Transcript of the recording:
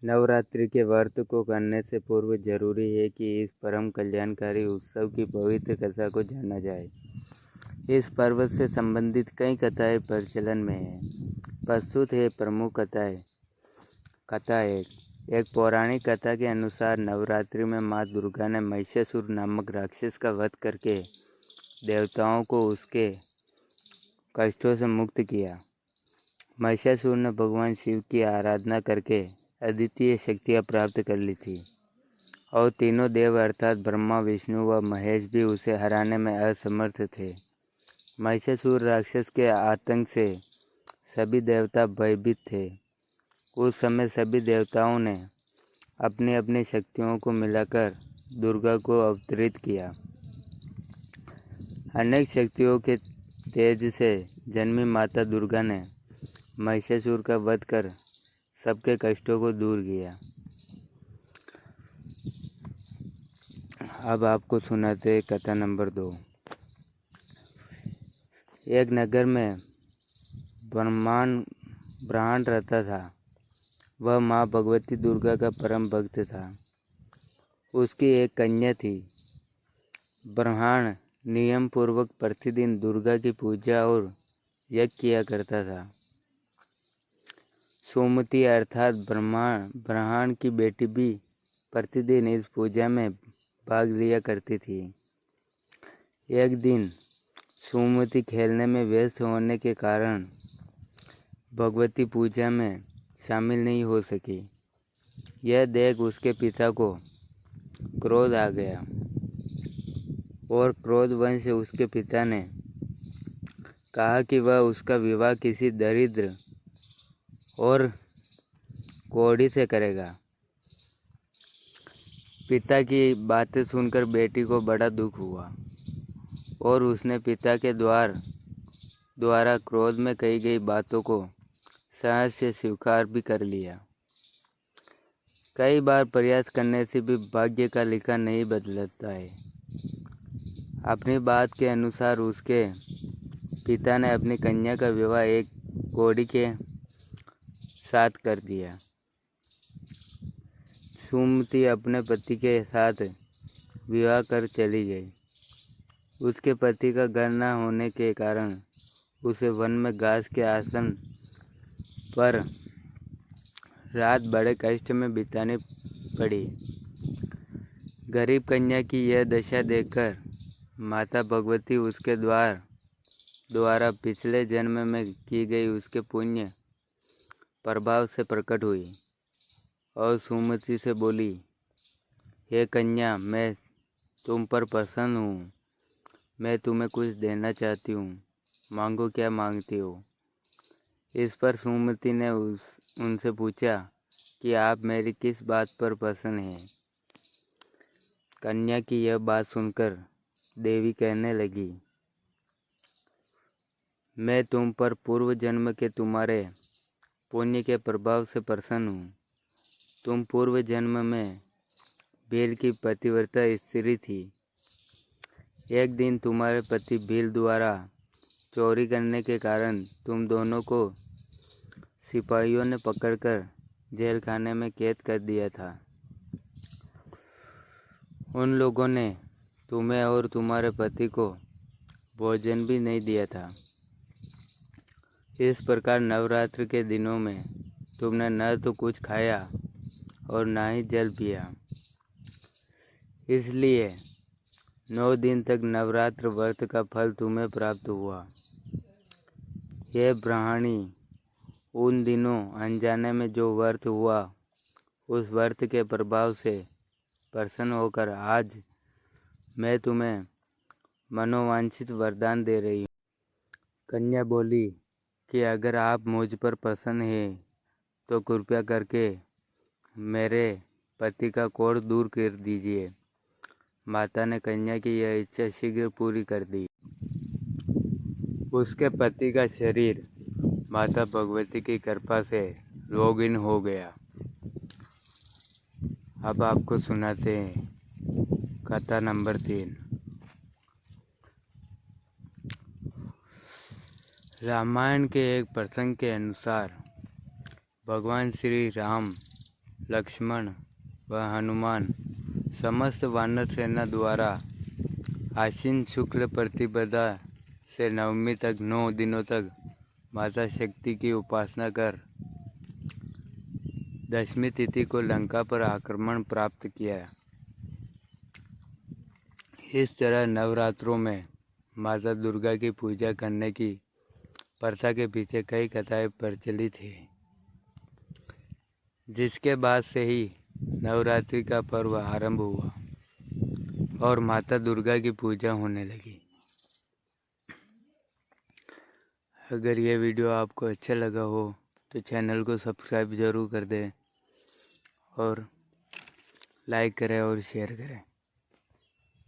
नवरात्रि के व्रत को करने से पूर्व जरूरी है कि इस परम कल्याणकारी उत्सव की पवित्र कथा को जाना जाए। इस पर्व से संबंधित कई कथाएं प्रचलन में हैं। प्रस्तुत है प्रमुख कथाएं। कथा एक पौराणिक कथा के अनुसार नवरात्रि में माँ दुर्गा ने महिषासुर नामक राक्षस का वध करके देवताओं को उसके कष्टों से मुक्त किया। महिषासुर ने भगवान शिव की आराधना करके अद्वितीय शक्तियाँ प्राप्त कर ली थी और तीनों देव अर्थात ब्रह्मा, विष्णु व महेश भी उसे हराने में असमर्थ थे। महिषासुर राक्षस के आतंक से सभी देवता भयभीत थे। उस समय सभी देवताओं ने अपनी अपनी शक्तियों को मिलाकर दुर्गा को अवतरित किया। अनेक शक्तियों के तेज से जन्मी माता दुर्गा ने महिषासुर का वध कर सबके कष्टों को दूर किया। अब आपको सुनाते हैं कथा नंबर 2। एक नगर में ब्राह्मण रहता था। वह माँ भगवती दुर्गा का परम भक्त था। उसकी एक कन्या थी। ब्राह्मण नियम पूर्वक प्रतिदिन दुर्गा की पूजा और यज्ञ किया करता था। सुमति अर्थात ब्राह्मण की बेटी भी प्रतिदिन इस पूजा में भाग लिया करती थी। एक दिन सुमति खेलने में व्यस्त होने के कारण भगवती पूजा में शामिल नहीं हो सकी। यह देख उसके पिता को क्रोध आ गया और क्रोधवश उसके पिता ने कहा कि वह उसका विवाह किसी दरिद्र और कोढ़ी से करेगा। पिता की बातें सुनकर बेटी को बड़ा दुख हुआ और उसने पिता के द्वारा क्रोध में कही गई बातों को सहज से स्वीकार भी कर लिया। कई बार प्रयास करने से भी भाग्य का लिखा नहीं बदलता है। अपनी बात के अनुसार उसके पिता ने अपनी कन्या का विवाह एक कोढ़ी के साथ कर दिया। सुमति अपने पति के साथ विवाह कर चली गई। उसके पति का घर न होने के कारण उसे वन में घास के आसन पर रात बड़े कष्ट में बितानी पड़ी। गरीब कन्या की यह दशा देखकर माता भगवती उसके द्वारा पिछले जन्म में की गई उसके पुण्य प्रभाव से प्रकट हुई और सुमति से बोली, हे कन्या, मैं तुम पर प्रसन्न हूँ। मैं तुम्हें कुछ देना चाहती हूँ। मांगो, क्या मांगती हो? इस पर सुमति ने उनसे पूछा कि आप मेरी किस बात पर प्रसन्न हैं। कन्या की यह बात सुनकर देवी कहने लगी, मैं तुम पर पूर्व जन्म के तुम्हारे पुण्य के प्रभाव से प्रसन्न हूँ। तुम पूर्व जन्म में भील की पतिव्रता स्त्री थी। एक दिन तुम्हारे पति भील द्वारा चोरी करने के कारण तुम दोनों को सिपाहियों ने पकड़कर जेल खाने में कैद कर दिया था। उन लोगों ने तुम्हें और तुम्हारे पति को भोजन भी नहीं दिया था। इस प्रकार नवरात्र के दिनों में तुमने न तो कुछ खाया और ना ही जल पिया। इसलिए 9 दिन तक नवरात्र व्रत का फल तुम्हें प्राप्त हुआ। यह ब्राह्मणी, उन दिनों अनजाने में जो व्रत हुआ उस व्रत के प्रभाव से प्रसन्न होकर आज मैं तुम्हें मनोवांछित वरदान दे रही हूँ। कन्या बोली कि अगर आप मुझ पर प्रसन्न हैं तो कृपया करके मेरे पति का कोढ़ दूर कर दीजिए। माता ने कन्या की यह इच्छा शीघ्र पूरी कर दी। उसके पति का शरीर माता भगवती की कृपा से रोगहीन हो गया। अब आपको सुनाते हैं कथा नंबर 3। रामायण के एक प्रसंग के अनुसार भगवान श्री राम लक्ष्मण व हनुमान समस्त वानर सेना द्वारा आश्विन शुक्ल प्रतिपदा से नवमी तक 9 दिनों तक माता शक्ति की उपासना कर दशमी तिथि को लंका पर आक्रमण प्राप्त किया। इस तरह नवरात्रों में माता दुर्गा की पूजा करने की प्रथा के पीछे कई कथाएं प्रचलित हैं, जिसके बाद से ही नवरात्रि का पर्व आरंभ हुआ और माता दुर्गा की पूजा होने लगी। अगर ये वीडियो आपको अच्छा लगा हो तो चैनल को सब्सक्राइब ज़रूर कर दें और लाइक करें और शेयर करें।